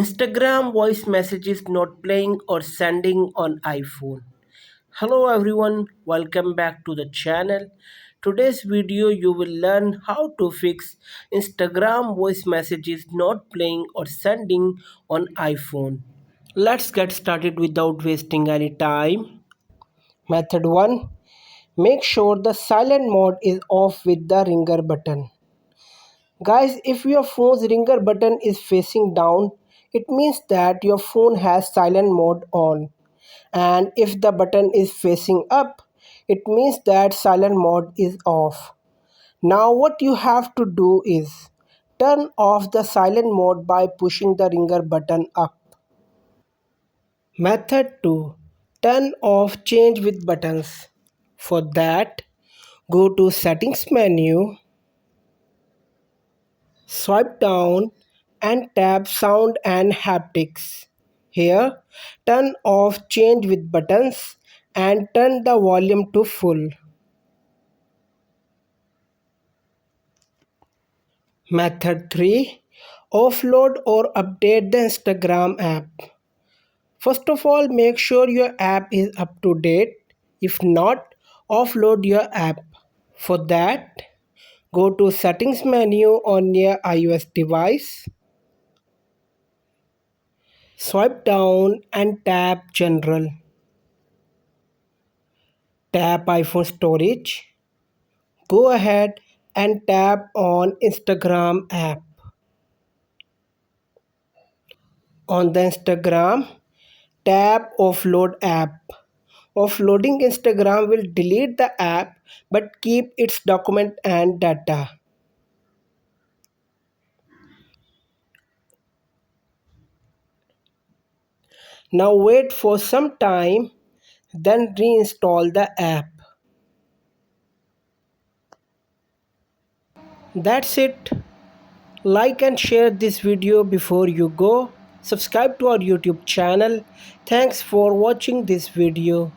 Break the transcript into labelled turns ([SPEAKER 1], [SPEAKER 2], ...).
[SPEAKER 1] Instagram voice messages not playing or sending on iPhone. Hello everyone, welcome back to the channel. Today's video you will learn how to fix Instagram voice messages not playing or sending on iPhone. Let's get started without wasting any time. Method 1. Make sure the silent mode is off with the ringer button. Guys, if your phone's ringer button is facing down, it means that your phone has silent mode on. And if the button is facing up, it means that silent mode is off. Now what you have to do is turn off the silent mode by pushing the ringer button up. Method 2. Turn off change with buttons. For that, go to settings menu. Swipe down and tap Sound and Haptics. Here, turn off Change with buttons and turn the volume to full. Method 3. Offload or update the Instagram app. First of all, make sure your app is up to date. If not, offload your app. For that, go to Settings menu on your iOS device. Swipe down and tap General. Tap iPhone storage. Go ahead and tap on Instagram app. On the Instagram, tap offload app. Offloading Instagram will delete the app but keep its document and data. Now wait for some time, then reinstall the app. That's it. Like and share this video before you go. Subscribe to our YouTube channel. Thanks for watching this video.